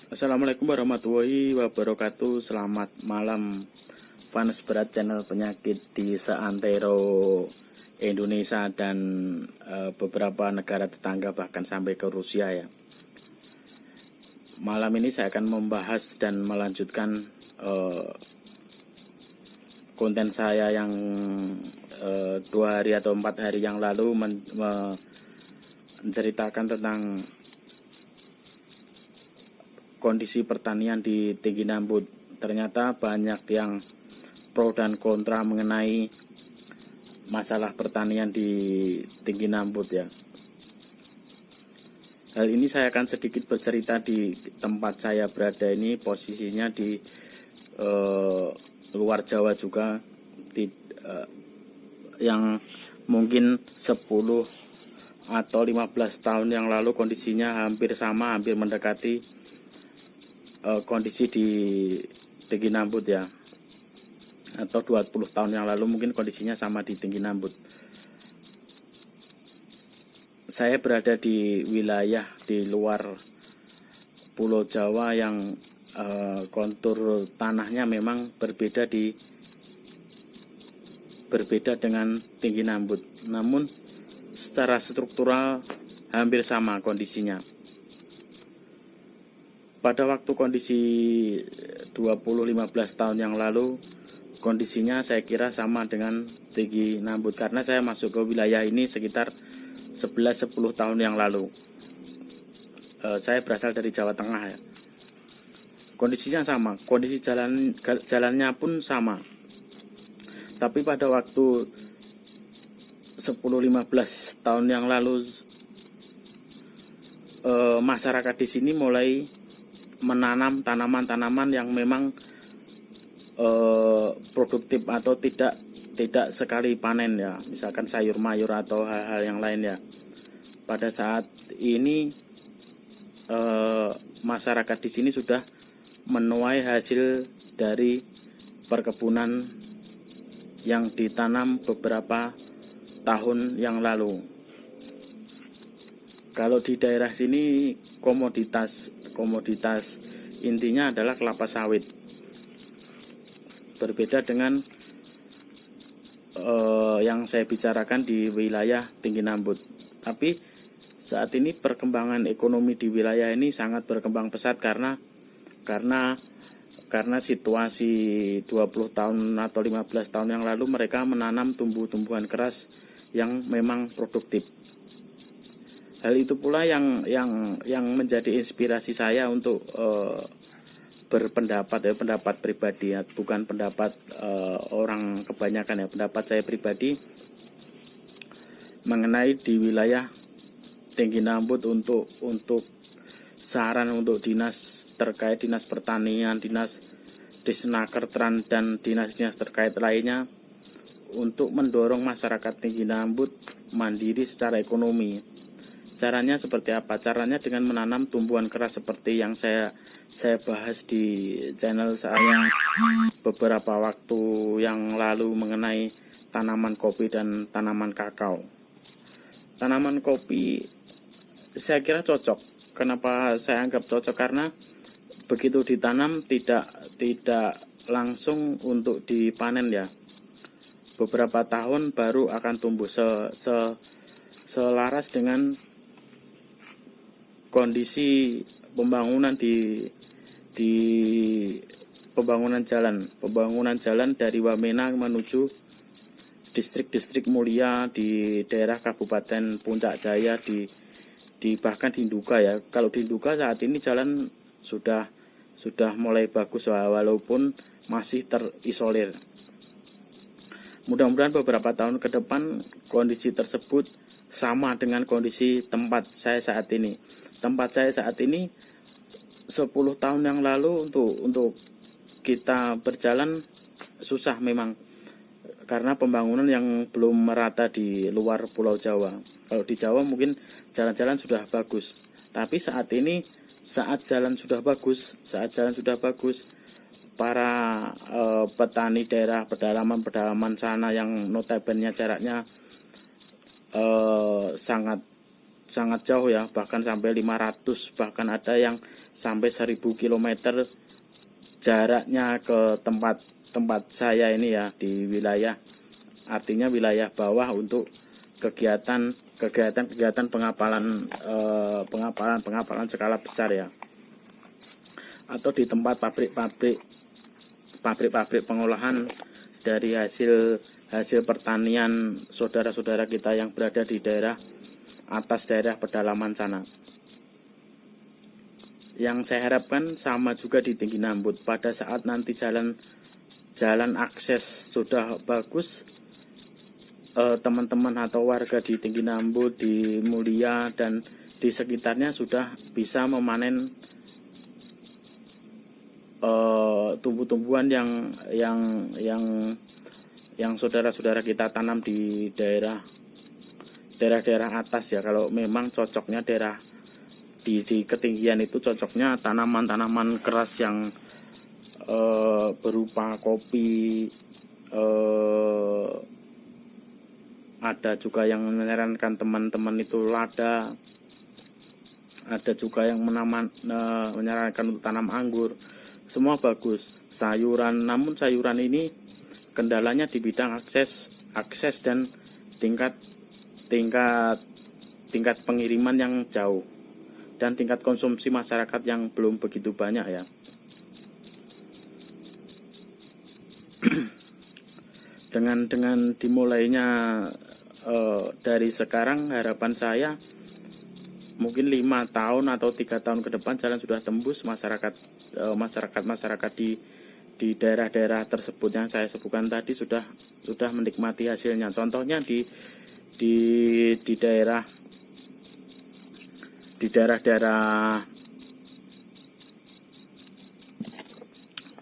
Assalamualaikum warahmatullahi wabarakatuh. Selamat malam Panas Berat channel penyakit di seantero Indonesia dan beberapa negara tetangga, bahkan sampai ke Rusia ya. Malam ini saya akan membahas dan melanjutkan konten saya yang 2 hari atau 4 hari yang lalu menceritakan tentang kondisi pertanian di Tinggi Nambut. Ternyata banyak yang pro dan kontra mengenai masalah pertanian di Tinggi Nambut ya. Hal ini saya akan sedikit bercerita di tempat saya berada ini, posisinya di luar Jawa juga, yang mungkin 10 atau 15 tahun yang lalu kondisinya hampir sama, hampir mendekati kondisi di Tinggi Nambut ya, atau 20 tahun yang lalu mungkin kondisinya sama di Tinggi Nambut. Saya berada di wilayah di luar Pulau Jawa yang kontur tanahnya memang berbeda dengan Tinggi Nambut, namun secara struktural hampir sama kondisinya. Pada waktu kondisi 20-15 tahun yang lalu, kondisinya saya kira sama dengan Tinggi Nambut, karena saya masuk ke wilayah ini sekitar 11-10 tahun yang lalu. Saya berasal dari Jawa Tengah ya. Kondisinya sama, kondisi jalannya pun sama. Tapi pada waktu 10-15 tahun yang lalu, masyarakat di sini mulai menanam tanaman-tanaman yang memang produktif atau tidak sekali panen ya, misalkan sayur mayur atau hal-hal yang lain ya. Pada saat ini masyarakat di sini sudah menuai hasil dari perkebunan yang ditanam beberapa tahun yang lalu. Kalau di daerah sini komoditas intinya adalah kelapa sawit. Berbeda dengan yang saya bicarakan di wilayah Tinggi Nambut. Tapi saat ini perkembangan ekonomi di wilayah ini sangat berkembang pesat karena situasi 20 tahun atau 15 tahun yang lalu mereka menanam tumbuh-tumbuhan keras yang memang produktif. Hal itu pula yang menjadi inspirasi saya untuk berpendapat ya, pendapat pribadi ya, bukan pendapat orang kebanyakan ya, pendapat saya pribadi mengenai di wilayah Tinggi Nambut untuk saran untuk dinas terkait, dinas pertanian, dinas Disnakertran dan dinas-dinas terkait lainnya untuk mendorong masyarakat Tinggi Nambut mandiri secara ekonomi. Caranya seperti apa? Caranya dengan menanam tumbuhan keras seperti yang saya bahas di channel saya beberapa waktu yang lalu mengenai tanaman kopi dan tanaman kakao. Tanaman kopi saya kira cocok. Kenapa saya anggap cocok? Karena begitu ditanam tidak langsung untuk dipanen ya. Beberapa tahun baru akan tumbuh selaras dengan kondisi pembangunan di pembangunan jalan dari Wamena menuju distrik-distrik mulia di daerah Kabupaten Puncak Jaya, bahkan di Nduga ya. Kalau di Nduga saat ini jalan sudah mulai bagus walaupun masih terisolir. Mudah-mudahan beberapa tahun ke depan kondisi tersebut sama dengan kondisi tempat saya saat ini. Tempat saya saat ini 10 tahun yang lalu untuk kita berjalan susah memang, karena pembangunan yang belum merata di luar Pulau Jawa. Kalau di Jawa mungkin jalan-jalan sudah bagus, tapi saat ini saat jalan sudah bagus, para petani daerah pedalaman sana yang notabene jaraknya sangat sangat jauh ya, bahkan sampai 500, bahkan ada yang sampai 1000 km jaraknya ke tempat saya ini ya, di wilayah, artinya wilayah bawah untuk kegiatan pengapalan skala besar ya, atau di tempat pabrik pengolahan dari hasil pertanian saudara-saudara kita yang berada di daerah atas, daerah pedalaman sana. Yang saya harapkan sama juga di Tinggi Nambut, pada saat nanti jalan akses sudah bagus, teman-teman atau warga di Tinggi Nambut, di Mulia dan di sekitarnya sudah bisa memanen tumbuh-tumbuhan yang saudara-saudara kita tanam di daerah-daerah atas ya. Kalau memang cocoknya daerah di ketinggian itu cocoknya tanaman-tanaman keras yang berupa kopi, ada juga yang menyarankan teman-teman itu lada, ada juga yang menyarankan untuk tanam anggur. Semua bagus, sayuran, namun sayuran ini kendalanya di bidang akses dan tingkat pengiriman yang jauh, dan tingkat konsumsi masyarakat yang belum begitu banyak ya. dengan dimulainya dari sekarang, harapan saya mungkin 5 tahun atau 3 tahun ke depan jalan sudah tembus, masyarakat di daerah-daerah tersebut yang saya sebutkan tadi sudah menikmati hasilnya. Contohnya di daerah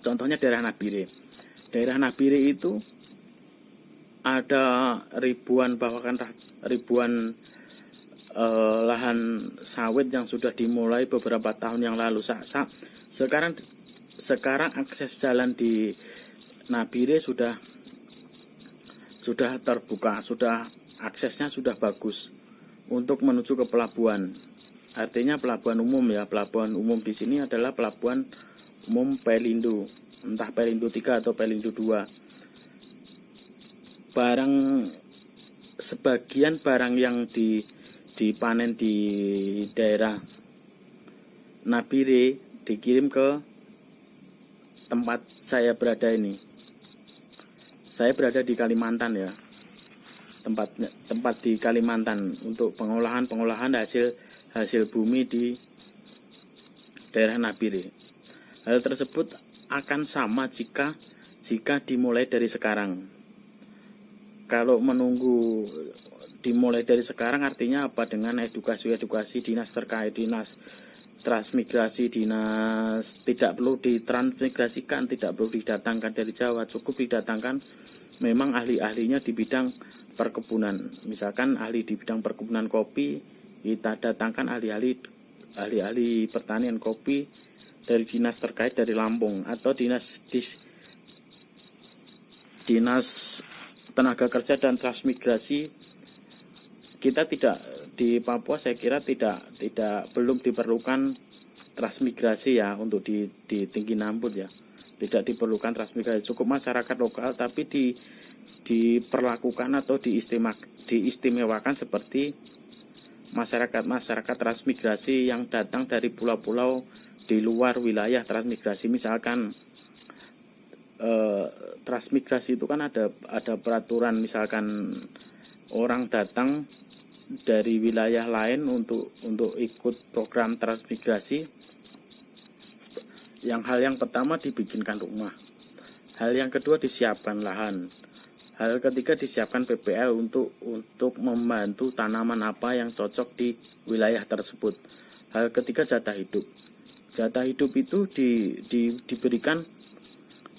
contohnya daerah Nabire. Daerah Nabire itu ada ribuan lahan sawit yang sudah dimulai beberapa tahun yang lalu. Sekarang akses jalan di Nabire sudah terbuka, aksesnya sudah bagus untuk menuju ke pelabuhan. Artinya pelabuhan umum ya. Pelabuhan umum di sini adalah pelabuhan umum Pelindo, entah Pelindo 3 atau Pelindo 2. Sebagian barang yang dipanen di daerah Nabire dikirim ke tempat saya berada ini. Saya berada di Kalimantan ya. Tempat di Kalimantan untuk pengolahan hasil bumi di daerah Nabire. Hal tersebut akan sama jika dimulai dari sekarang. Kalau menunggu dimulai dari sekarang artinya apa? Dengan edukasi dinas terkait, dinas transmigrasi, dinas tidak perlu ditransmigrasikan, tidak perlu didatangkan dari Jawa, cukup didatangkan memang ahli-ahlinya di bidang perkebunan. Misalkan ahli di bidang perkebunan kopi, kita datangkan ahli pertanian kopi dari dinas terkait dari Lampung, atau dinas tenaga kerja dan transmigrasi. Kita tidak di Papua, saya kira belum diperlukan transmigrasi ya untuk di Tinggi Nambut ya. Tidak diperlukan transmigrasi, cukup masyarakat lokal tapi diperlakukan atau diistimewakan seperti masyarakat transmigrasi yang datang dari pulau-pulau di luar wilayah transmigrasi. Misalkan transmigrasi itu kan ada peraturan, misalkan orang datang dari wilayah lain untuk ikut program transmigrasi. Hal yang pertama dibikinkan rumah, hal yang kedua disiapkan lahan, hal ketiga disiapkan PPL untuk membantu tanaman apa yang cocok di wilayah tersebut. Hal ketiga jatah hidup itu diberikan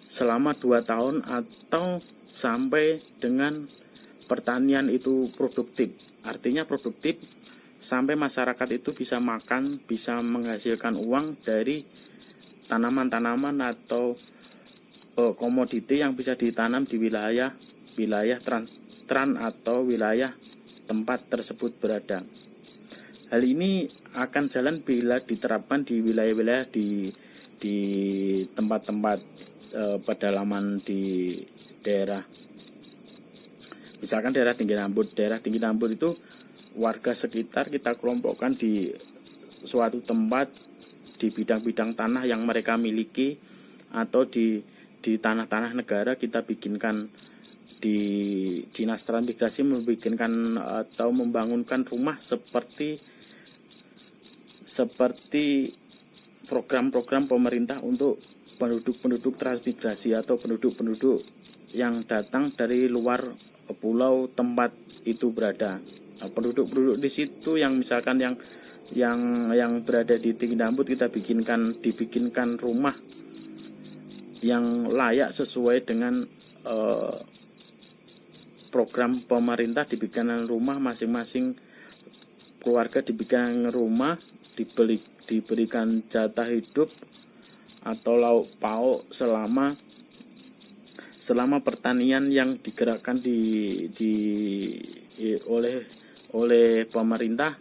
selama 2 tahun atau sampai dengan pertanian itu produktif. Artinya produktif sampai masyarakat itu bisa makan, bisa menghasilkan uang dari tanaman-tanaman atau komoditi yang bisa ditanam di wilayah tran atau wilayah tempat tersebut berada. Hal ini akan jalan bila diterapkan di wilayah-wilayah di tempat-tempat pedalaman di daerah. Misalkan daerah tinggi Nambut itu warga sekitar kita kelompokkan di suatu tempat di bidang-bidang tanah yang mereka miliki, atau di tanah-tanah negara kita bikinkan, di Dinas Transmigrasi membikinkan atau membangunkan rumah seperti program-program pemerintah untuk penduduk transmigrasi atau penduduk yang datang dari luar pulau tempat itu berada. Nah, penduduk di situ yang misalkan yang berada di Tinggi Nambut kita dibikinkan rumah yang layak sesuai dengan program pemerintah, dibikinkan rumah masing-masing keluarga, dibikinkan rumah, diberikan jatah hidup atau lauk pauk selama pertanian yang digerakkan oleh pemerintah.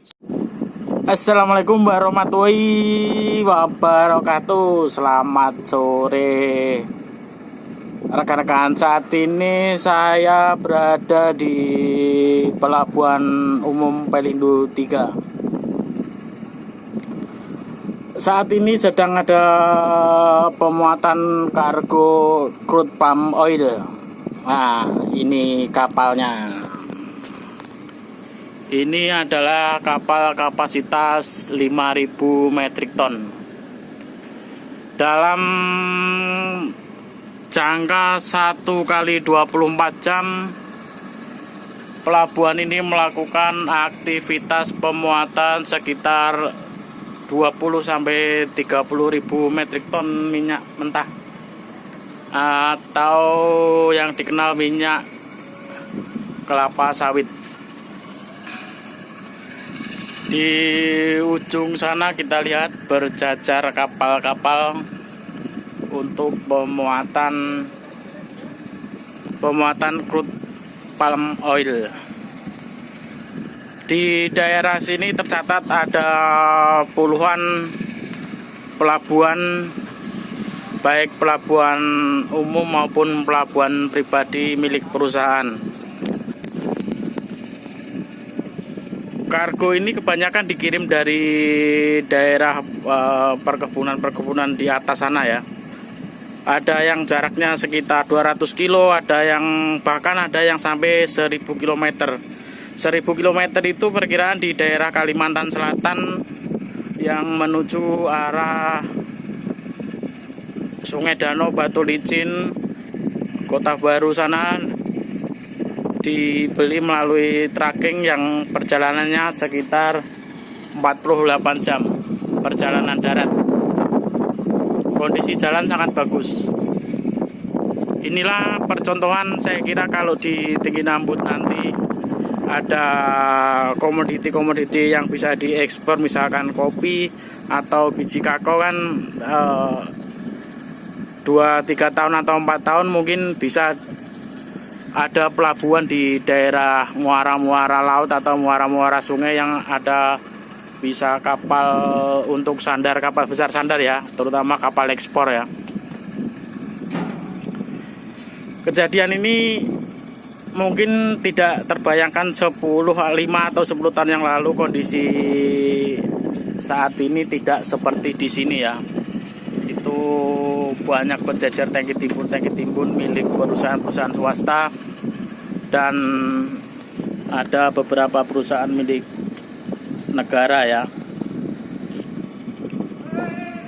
Assalamualaikum warahmatullahi wabarakatuh. Selamat sore rekan-rekan. Saat ini saya berada di Pelabuhan Umum Pelindo 3. Saat ini sedang ada pemuatan kargo crude palm oil. Nah, ini kapalnya. Ini adalah kapal kapasitas 5.000 metrik ton. Dalam jangka 1 kali 24 jam, pelabuhan ini melakukan aktivitas pemuatan sekitar 20-30 ribu metrik ton minyak mentah, atau yang dikenal minyak kelapa sawit. Di ujung sana kita lihat berjajar kapal-kapal untuk pemuatan crude palm oil. Di daerah sini tercatat ada puluhan pelabuhan, baik pelabuhan umum maupun pelabuhan pribadi milik perusahaan. Kargo ini kebanyakan dikirim dari daerah perkebunan di atas sana ya. Ada yang jaraknya sekitar 200 kilo, ada yang sampai 1000 km. 1000 km itu perkiraan di daerah Kalimantan Selatan yang menuju arah Sungai Danau, Batu Licin, Kota Baru sana dibeli melalui tracking yang perjalanannya sekitar 48 jam perjalanan darat. Kondisi jalan sangat bagus. Inilah percontohan saya kira kalau di Tinggi Nambut nanti ada komoditi-komoditi yang bisa diekspor, misalkan kopi atau biji kakao kan 2-3 tahun atau 4 tahun mungkin bisa ada pelabuhan di daerah muara-muara laut atau muara-muara sungai yang ada bisa kapal untuk sandar, kapal besar sandar ya, terutama kapal ekspor ya. Kejadian ini mungkin tidak terbayangkan 5 atau 10 tahun yang lalu. Kondisi saat ini tidak seperti di sini ya. Itu banyak berjajar tangki timbun milik perusahaan-perusahaan swasta, dan ada beberapa perusahaan milik negara ya.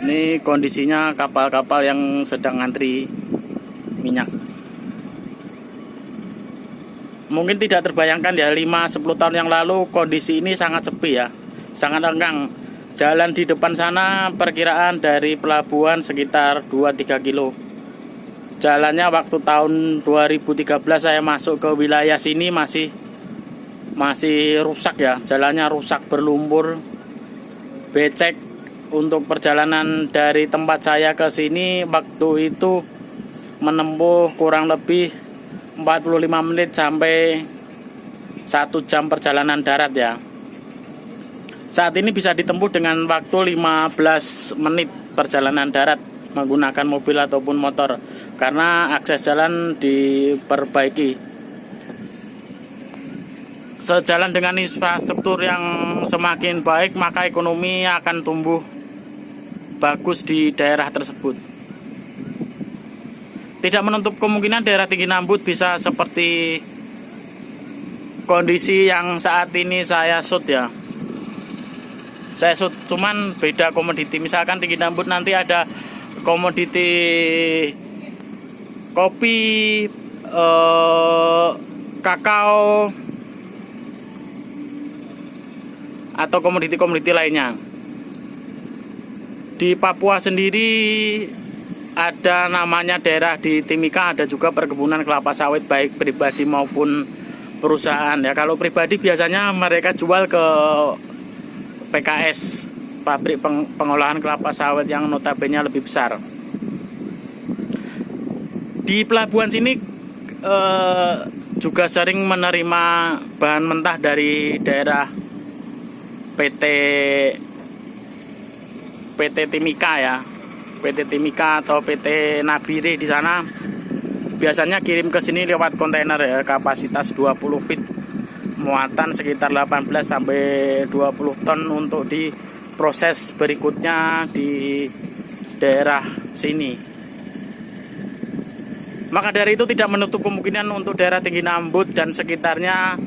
Ini kondisinya kapal-kapal yang sedang ngantri minyak. Mungkin tidak terbayangkan ya, 5-10 tahun yang lalu kondisi ini sangat sepi ya, sangat lenggang. Jalan di depan sana perkiraan dari pelabuhan sekitar 2-3 kilo. Jalannya waktu tahun 2013 saya masuk ke wilayah sini masih rusak ya, jalannya rusak, berlumpur, becek. Untuk perjalanan dari tempat saya ke sini waktu itu menempuh kurang lebih 45 menit sampai 1 jam perjalanan darat ya. Saat ini bisa ditempuh dengan waktu 15 menit perjalanan darat menggunakan mobil ataupun motor karena akses jalan diperbaiki. Sejalan dengan infrastruktur yang semakin baik, maka ekonomi akan tumbuh bagus di daerah tersebut. Tidak menutup kemungkinan daerah tinggi Nambut bisa seperti kondisi yang saat ini saya shoot ya. Saya shoot, cuman beda komoditi. Misalkan tinggi Nambut nanti ada komoditi kopi, kakao, atau komoditi-komoditi lainnya. Di Papua sendiri ada namanya daerah di Timika, ada juga perkebunan kelapa sawit baik pribadi maupun perusahaan ya. Kalau pribadi biasanya mereka jual ke PKS, pabrik pengolahan kelapa sawit yang notabene lebih besar. Di pelabuhan sini juga sering menerima bahan mentah dari daerah PT Timika ya, PT Timika atau PT Nabire di sana biasanya kirim ke sini lewat kontainer ya, kapasitas 20 feet, muatan sekitar 18 sampai 20 ton untuk diproses berikutnya di daerah sini. Maka dari itu tidak menutup kemungkinan untuk daerah tinggi Nambut dan sekitarnya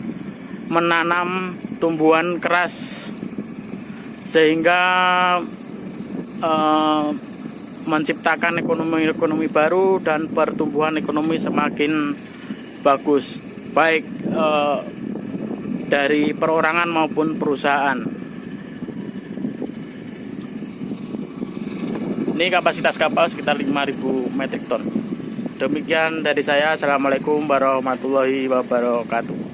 menanam tumbuhan keras sehingga menciptakan ekonomi baru dan pertumbuhan ekonomi semakin bagus, baik dari perorangan maupun perusahaan. Ini kapasitas kapal sekitar 5.000 metrik ton. Demikian dari saya. Assalamualaikum warahmatullahi wabarakatuh.